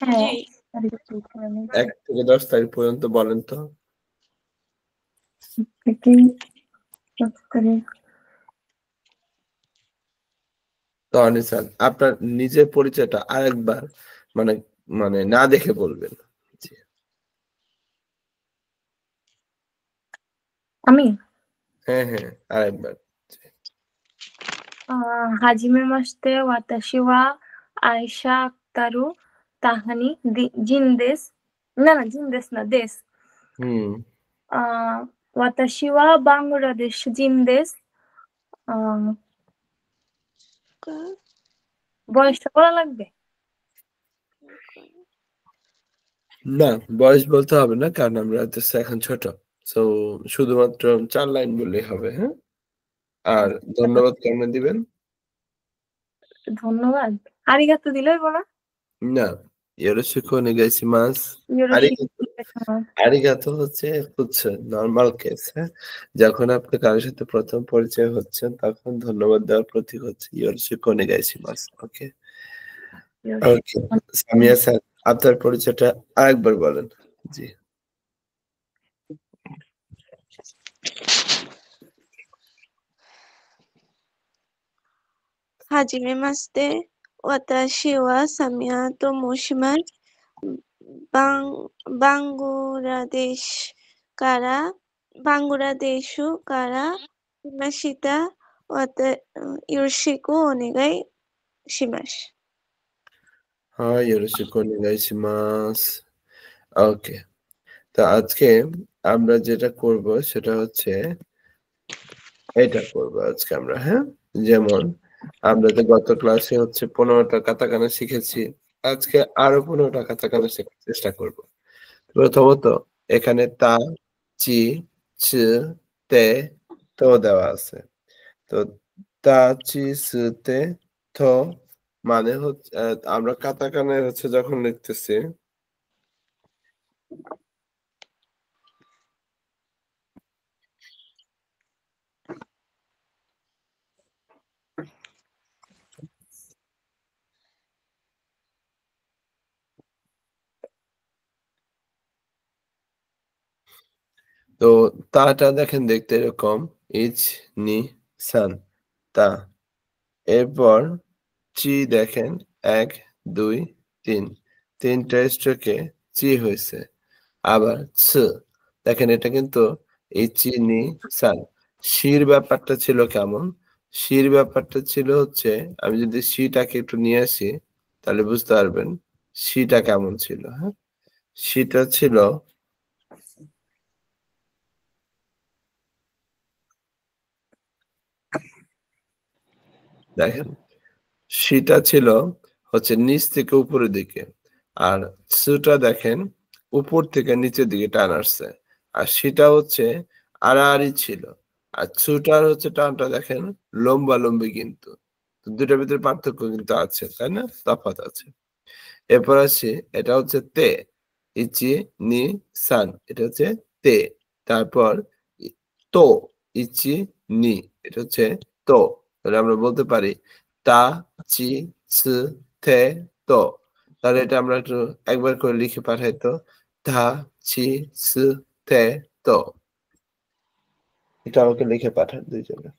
হ্যাঁ, জি। তারিখে পরীক্ষা আমি ১ থেকে ১০ তারিখ পর্যন্ত বলেন তো। থেকে ১০ তারিখ। তো অনিসান আপনার নিজের পরিচয়টা আরেকবার মানে মানে না দেখে বলবেন। জি। আমি হ্যাঁ, হ্যাঁ, আরেকবার। জি। はじめまして、私はアイシャ・アクタル・タハニ・ジンです。না, না, জিন দেশ না, দেশ। হুম। ওয়াতাশি ওয়া বাংলাদেশ জিন দেশ। বয়সটা বলা লাগবে? না, বয়স বলতে হবে না কারণ আমরা হচ্ছে এখন ছোট। সো শুধুমাত্র ৪ লাইন বললেই হবে, হ্যাঁ? আর ধন্যবাদ কেমনে দিবেন? ধন্যবাদ। আরিগাতো দিলে হইব না? না, ইয়োরোশিকো নেগাইশিমাস। ইয়োরোশিকো আরিগাতো নেগাইশিমাস। আরিগাতো হচ্ছে নরমাল কেস, হ্যাঁ? যখন আপনি কারো সাথে ১ম পরিচয় হচ্ছেন তখন ধন্যবাদ দেওয়ার প্রতীক হচ্ছে ইয়োরোশিকো নেগাইশিমাস। ওকে? ওকে। সামিয়া স্যার আপনার পরিচয়টা আরেকবার বলেন। জি। はじめまして。私はサミアと申します。バングラデシュから来ました。よろしくお願いします。はい、よろしくお願いします。ওকে। তো আজকে আমরা যেটা করব সেটা হচ্ছে এটা করব আজকে আমরা, হ্যাঁ? যেমন আমরা তো গত ক্লাসে হচ্ছে ১৫ টা কাতাকানা শিখেছি। আজকে আরো ১৫ টা কাতাকানা শেখার চেষ্টা করব। প্রথমত এখানে তা, চি, ছ, তে, তো দেওয়া আছে। তো তা, চি, ছ, তে, থ মানে হচ্ছে আমরা কাতাকানায় হচ্ছে যখন লিখতেছি তো তাটা দেখেন দেখতে এরকম ইচ, নি, সান, তা। এরপর চি দেখেন ১, ২, ৩ ৩ টা স্ট্রোকে চি হইছে। আবার ছ দেখেন এটা কিন্তু এই চি, নি, সান। শির ব্যাপারটা ছিল কেমন? শির ব্যাপারটা ছিল হচ্ছে আমি যদি শিটাকে একটু নিয়ে আসি তাহলে বুঝতে পারবেন শিটা কেমন ছিল, হ্যাঁ? শিটা ছিল দেখেন শিটা ছিল হচ্ছে নিচ থেকে উপরের দিকে। আর ছুটা দেখেন উপর থেকে নিচের দিকে টান আসছে। আর শিটা হচ্ছে আড়াআড়ি ছিল। আর ছুটার হচ্ছে টানটা দেখেন লম্বালম্বি কিন্তু। তো ২ টার ভিতরে পার্থক্য কিন্তু আছে, তাই না? তফাৎ আছে। এরপর আসি এটা হচ্ছে তে। ইচি, নি, সান। এটা হচ্ছে তে। তারপর তো, ইচি, নি। এটা হচ্ছে তো। তাহলে আমরা বলতে পারি তা, চি, ছ, থে, তো। তাহলে এটা আমরা একটু একবার করে লিখে পাঠাই তো। ধা, ছি, ছ, থে, তো। এটা আমাকে লিখে পাঠান ২ জনে।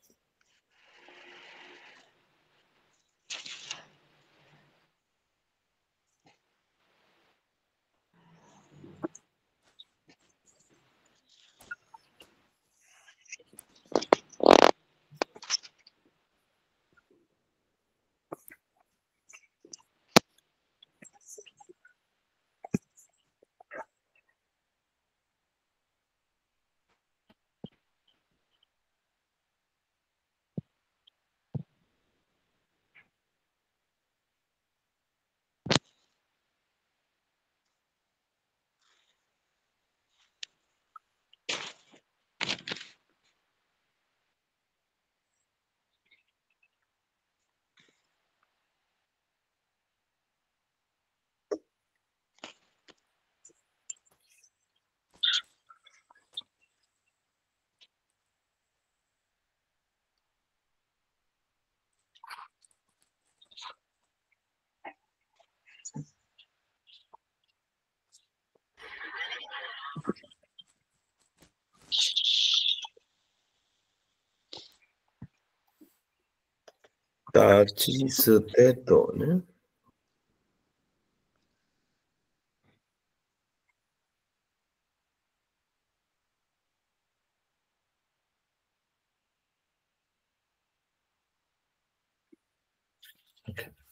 打击是得多呢。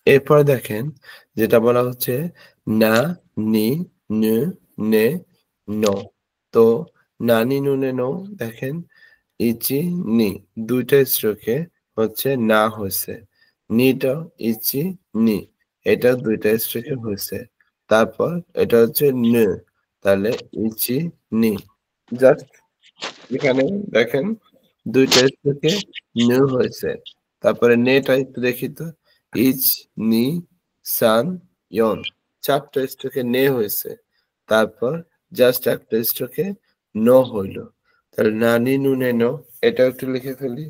এরপর দেখেন যেটা বলা হচ্ছে না, নি, নু, নে, ন। তো না, নি, নু, নে, ন দেখেন ইচি, নি দুইটা স্ট্রোকে হচ্ছে না হয়েছে। নিটা ইচি, নি এটা দুইটা স্ট্রোকে হয়েছে। তারপর এটা হচ্ছে নু, তাহলে ইচি, নি। জাস্ট এখানে দেখেন দুইটা স্ট্রোকে নু হয়েছে। তারপরে নেটা একটু দেখি তো ইচ, নি, সান, ইয়ন চারটা স্ট্রোকে নে হয়েছে। তারপর জাস্ট একটা স্ট্রোকে ন হইল। তাহলে না, নি, নু, নে, ন এটা একটু লিখে ফেলি।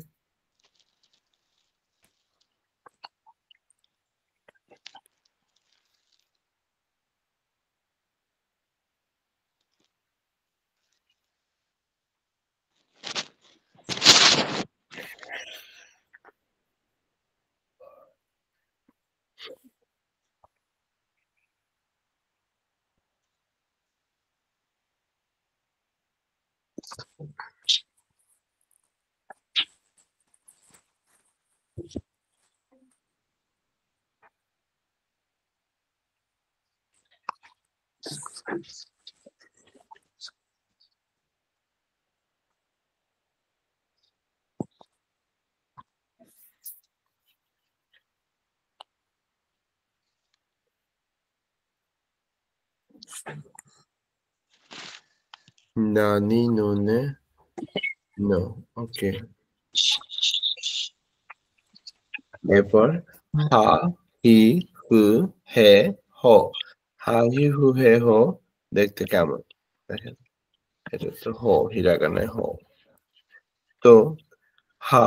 না, নি, নু, নে, ন ওকে। এরপর হা, হি, হু, হে, হ। হা, হি, হু, হে, হ দেখতে কেমন দেখেন, এটা তো হ, হিরাগানায় হ। তো হা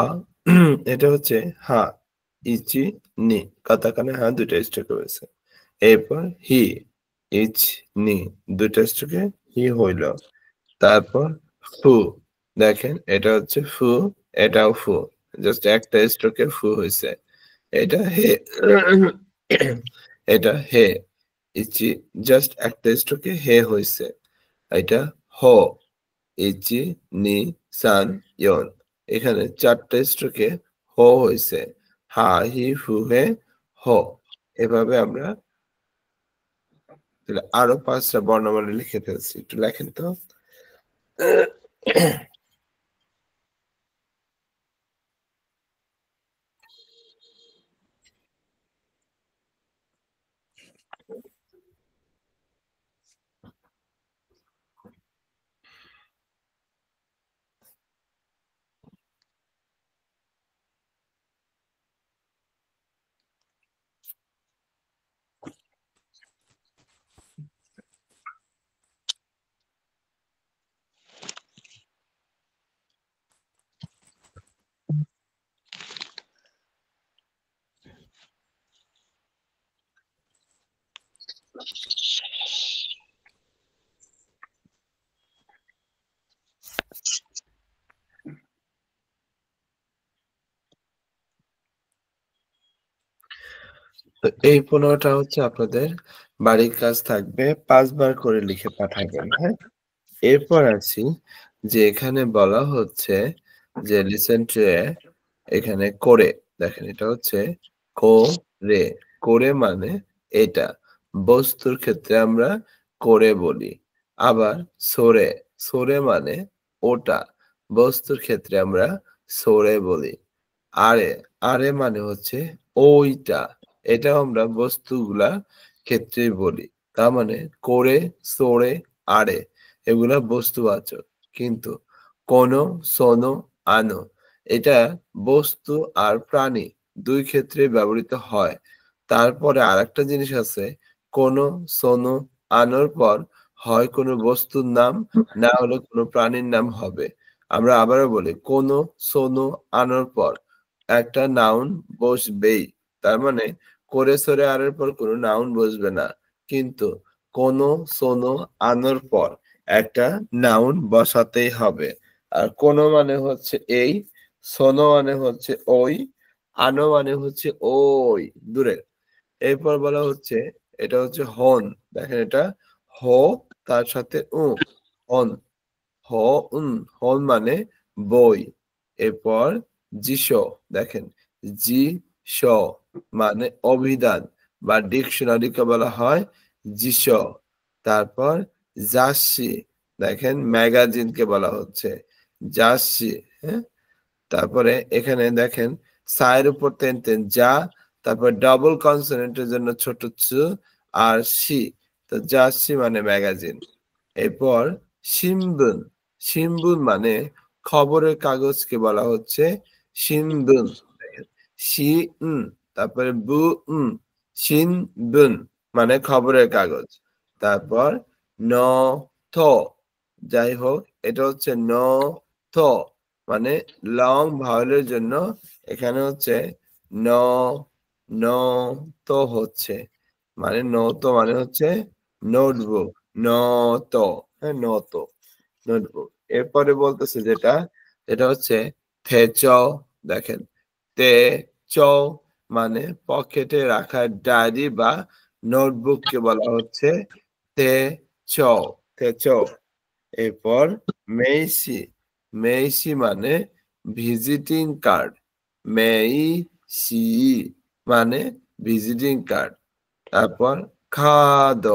এটা হচ্ছে হা, ইচি, নি কাতাকানে হা দুইটা স্ট্রোকে হয়েছে। এরপর হি, ইচ, নি দুইটা স্ট্রোকে হি হইল। তারপর ফু, দেখেন এটা হচ্ছে ফু, এটাও ফু, জাস্ট একটা স্ট্রোকে ফু হয়েছে। এটা হে এটা হে, ইচি জাস্ট একটা স্ট্রোকে হে হয়েছে। এটা হ, ইচি, নি, সান, ইয়ন এখানে চারটা স্ট্রোকে হ হয়েছে। হা, হি, হু, হে, হ। এভাবে আমরা আরো 5টা বর্ণমালা লিখে ফেলছি, একটু লেখেন তো। তো এই 15টা হচ্ছে আপনাদের বাড়ির কাজ থাকবে, 5 বার করে লিখে পাঠাবেন, হ্যাঁ? এরপর আসি যে এখানে বলা হচ্ছে যে লিসেন টু এখানে করে, দেখেন এটা হচ্ছে করে, করে মানে এটা বস্তুর ক্ষেত্রে আমরা করে বলি। আবার সরে, সরে মানে ওটা বস্তুর ক্ষেত্রে আমরা সরে বলি। আরে, আরে মানে হচ্ছে ওইটা, এটাও আমরা বস্তুগুলা ক্ষেত্রেই বলি। তার মানে করে, সরে, আরে এগুলা বস্তুবাচক। কিন্তু কোনো, শোনো, আনো এটা বস্তু আর প্রাণী 2 ক্ষেত্রে ব্যবহৃত হয়। তারপরে আরেকটা জিনিস আছে, কোনো, শোনো, আনোর পর হয় কোনো বস্তুর নাম না হলে কোনো প্রাণীর নাম হবে। আমরা আবারও বলি কোনো, শোনো, আনোর পর একটা নাউন বসবেই। তার মানে করে, সরে, আরের পর কোনো নাউন বসবে না। কিন্তু কোনো, শোনো, আনোর পর একটা নাউন বসাতেই হবে। আর কোনো মানে হচ্ছে এই, শোনো মানে হচ্ছে ওই, আনো মানে হচ্ছে ওই দূরে। এরপর বলা হচ্ছে এটা হচ্ছে হন। দেখেন এটা হ তার সাথে হন হ হন মানে বই। এরপর জিস দেখেন জি স মানে অভিধান বা ডিকশনারিকে বলা হয় জিস। তারপর জাসি দেখেন ম্যাগাজিনকে বলা হচ্ছে জাসি। হ্যাঁ, তারপরে এখানে দেখেন সায়ের উপর তেন যা, তারপর ডাবল কনসোনেন্টের জন্য ছোট চু আর সি, তো জাসি মানে ম্যাগাজিন। এরপর শিম্বুন, শিম্বুন মানে খবরের কাগজকে বলা হচ্ছে শিনবুন। শি তারপরে বু শিনবুন মানে খবরের কাগজ। তারপর ন থ, যাই হোক এটা হচ্ছে ন থ মানে লং ভাওয়েলের জন্য এখানে হচ্ছে ন ন তো হচ্ছে মানে নত মানে হচ্ছে নোটবুক নত। হ্যাঁ নত নোটবুক। এরপরে বলতেছে যেটা হচ্ছে থেচ। দেখেন তে চ মানে পকেটে রাখা ডায়েরি বা নোটবুককে বলা হচ্ছে তে চ থেচ। এরপর মেইসি, মেইসি মানে ভিজিটিং কার্ড, মেইসি মানে ভিজিটিং কার্ড। তারপর খাদ,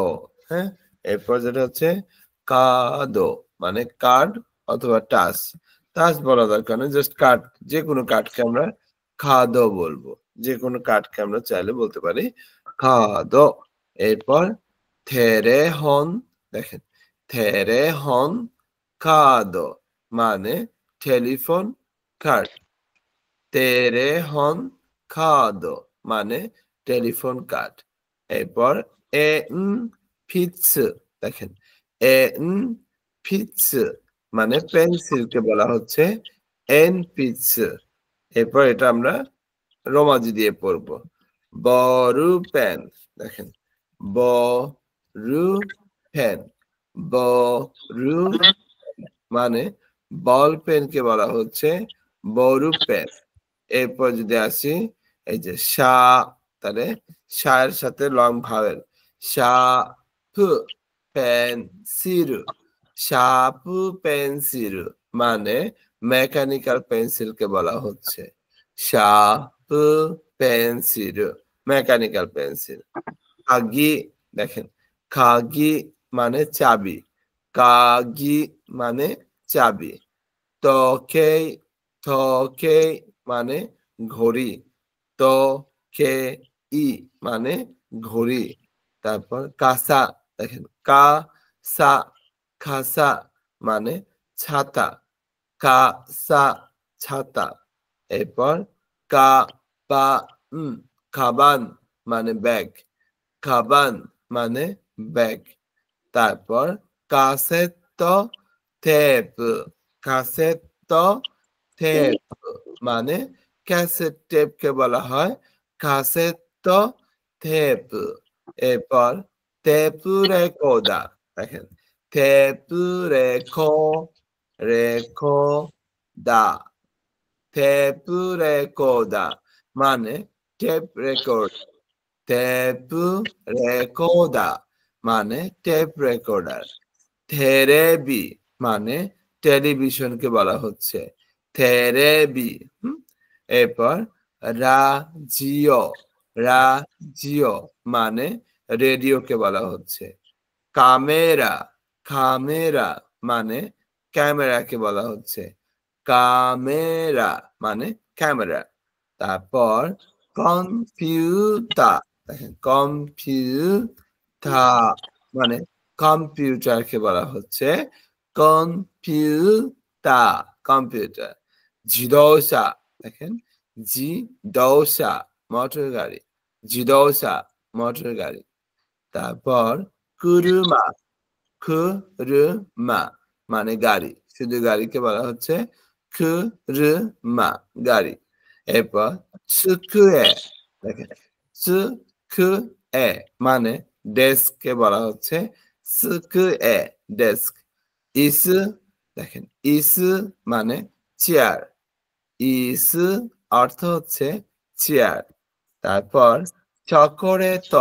হ্যাঁ, এরপর যেটা হচ্ছে কাদ মানে কার্ড অথবা টাস। টাস বলা দরকার না, জাস্ট কার্ড, যে কোনো কার্ডকে আমরা খাদ বলবো, যে কোনো কার্ডকে আমরা চাইলে বলতে পারি খাদ। এরপর থেরে হন, দেখেন থেরে হন কাদ মানে টেলিফোন কার্ড, তেরে হন কাদ মানে টেলিফোন কার্ড। এরপর এ ফিটস, দেখেন এ ফিটস মানে পেন্সিলকে বলা হচ্ছে এন ফিটস। এরপর এটা আমরা রোমাজি দিয়ে পড়ব। বরু পেন, দেখেন বরু পেন, বরু মানে বল পেনকে বলা হচ্ছে বরু পেন। এরপর যদি আসি এই যে সা, তাহলে সায়ের সাথে লং ভাওয়েল সা পু পেন্সিল, সাপু পেন্সিল মানে মেকানিক্যাল পেন্সিলকে বলা হচ্ছে সাপু পেন্সিল মেকানিক্যাল পেন্সিল। কাগি, দেখেন কাগি মানে চাবি, কাগি মানে চাবি। তকে, তকে মানে ঘড়ি, তকে ই মানে ঘড়ি। তারপর কাসা, দেখেন কাসা, খাসা মানে ছাতা, কাসা ছাতা। এরপর কা বা খাবান মানে ব্যাগ, খাবান মানে ব্যাগ। তারপর কাসেত্ত টেপ, কাসেত্ত টেপ মানে ক্যাসেট টেপকে বলা হয় কাসেত্ত টেপ। এরপর টেপু রেকর্ডার, দেখেন টেপু রেকর্ডা, টেপু রেকর্ডার মানে টেপ রেকর্ড, টেপু রেকর্ডার মানে টেপ রেকর্ডার। থেরেবি মানে টেলিভিশনকে বলা হচ্ছে থেরেবি। এরপর রাজিও, রাজিও মানে রেডিওকে বলা হচ্ছে ক্যামেরা, ক্যামেরা মানে ক্যামেরাকে বলা হচ্ছে ক্যামেরা মানে ক্যামেরা। তারপর কম্পিউটার, দেখেন কম্পিউটার মানে কম্পিউটারকে বলা হচ্ছে কম্পিউটার, কম্পিউটার। জিদোসা, দেখেন জিদোসা মোটর গাড়ি, জিদোসা মোটর গাড়ি। তারপর কুরুমা, কুরুমা মানে গাড়ি, শুধু গাড়িকে বলা হচ্ছে কুরুমা গাড়ি। এরপর সুকুয়ে, দেখেন সুকুয়ে মানে ডেস্ককে বলা হচ্ছে সুকুয়ে ডেস্ক। ইসু, দেখেন ইসু মানে চেয়ার, ইসু অর্থ হচ্ছে চেয়ার। তারপর চকোরেত,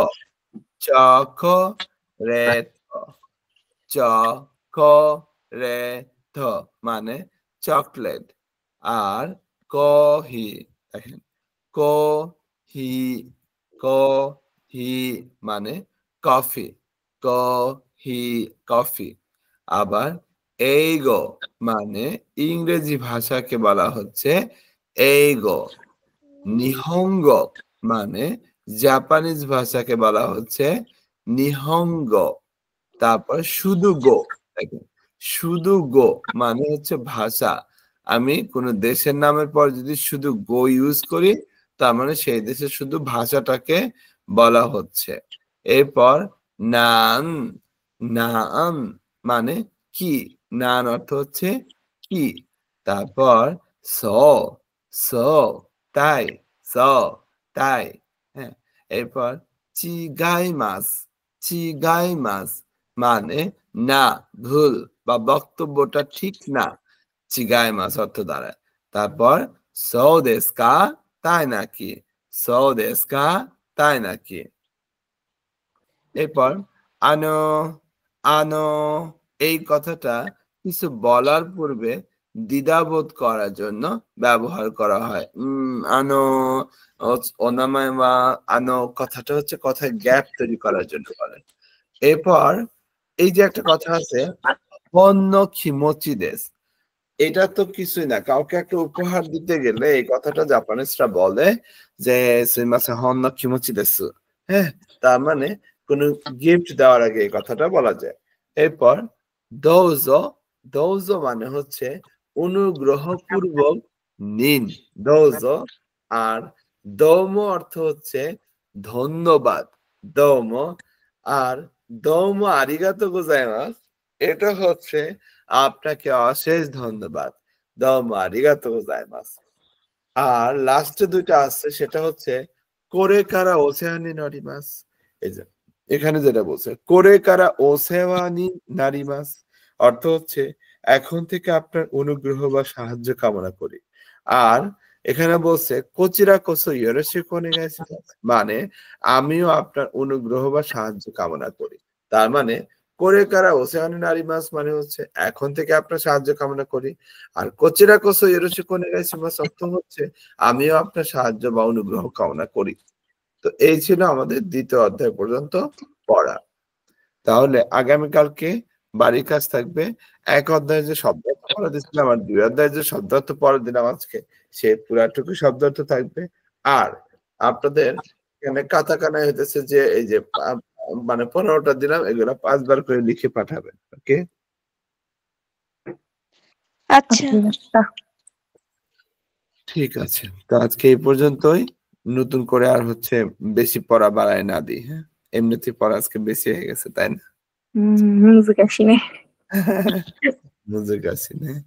চকোরেত, চকোরেত মানে চকলেট। আর কহি, দেখেন কহি, কহি মানে কফি, কহি কফি। আবার এইগো মানে ইংরেজি ভাষাকে বলা হচ্ছে এইগো। নিহঙ্গ মানে জাপানিজ ভাষাকে বলা হচ্ছে নিহঙ্গ। তারপর শুধু গো, দেখেন শুধু গো মানে হচ্ছে ভাষা। আমি কোন দেশের নামের পর যদি শুধু গো ইউজ করি, তার মানে সেই দেশের শুধু ভাষাটাকে বলা হচ্ছে। এরপর নান, নান মানে কি, নান অর্থ হচ্ছে কি। তারপর স, স তাই, স তাই। হ্যাঁ, এরপর চিগাই মাস, চিগাই মাস মানে না, ভুল বা বক্তব্যটা ঠিক না, চিগাই মাস অর্থ দাঁড়ায়। তারপর সৌ দেশ কা, তাই নাকি, সৌ দেশ কা, তাই নাকি। এরপর আনো, আনো এই কথাটা কিছু বলার পূর্বে দ্বিধাবোধ করার জন্য ব্যবহার করা হয়। আনো, অনামায় বা আনো কথাটা হচ্ছে কথায় গ্যাপ তৈরি করার জন্য বলে। এরপর এই যে একটা কথা আছে হন্য খিমোচি দেশ, এটা তো কিছুই না, কাউকে একটা উপহার দিতে গেলে এই কথাটা জাপানিজরা বলে যে সুইমাসে হন্য খিমোচি দেশ। হ্যাঁ, তার মানে কোন গিফট দেওয়ার আগে এই কথাটা বলা যায়। এরপর দৌজো, দৌজো মানে হচ্ছে অনুগ্রহপূর্বক নিন, দৌজো। আর দৌমো অর্থ হচ্ছে ধন্যবাদ, দৌমো। আর দৌমো আরিগাতো গোজাইমাস এটা হচ্ছে আপনাকে অশেষ ধন্যবাদ, দৌমো আরিগাতো গোজাইমাস। আর লাস্টে দুইটা আছে, সেটা হচ্ছে কোরে কারা ওসেয়ানি নারিমাস। এই যে এখানে যেটা বলছে কোরে কারা ওসেওয়ানি নারিমাস অর্থ হচ্ছে এখন থেকে আপনার অনুগ্রহ বা সাহায্য কামনা করি। আর এখানে বলছে কোচিরা কোসো ইয়োরোশিকো ওনেগাইশিমাস মানে আমিও আপনার অনুগ্রহ বা সাহায্য কামনা করি। তার মানে কোরে কারা ওসেওয়ানি নারিমাস মানে হচ্ছে এখন থেকে আপনার সাহায্য কামনা করি। আর কোচিরা কোসো ইয়োরোশিকো ওনেগাইশিমাস অর্থ হচ্ছে আমিও আপনার সাহায্য বা অনুগ্রহ কামনা করি। তো এই ছিল আমাদের দ্বিতীয় অধ্যায় পর্যন্ত পড়া। তাহলে আগামীকালকে বাড়ির কাজ থাকবে, এক অধ্যায়ে যে শব্দার্থ পড়া দিচ্ছিলাম আর দুই অধ্যায়ে যে শব্দার্থ পড়া দিলাম আজকে, সেই পুরাটুকু শব্দার্থ থাকবে। আর আপনাদের এখানে কাতাকানা হইতেছে যে এই যে মানে 15টা দিলাম, এগুলা 5 বার করে লিখে পাঠাবেন। ওকে, আচ্ছা, ঠিক আছে। তো আজকে এই পর্যন্তই, নতুন করে আর হচ্ছে বেশি পড়া বাড়ায় না দিই। হ্যাঁ, এমনিতে পড়া আজকে বেশি হয়ে গেছে, তাই না?難しいね。難しいね。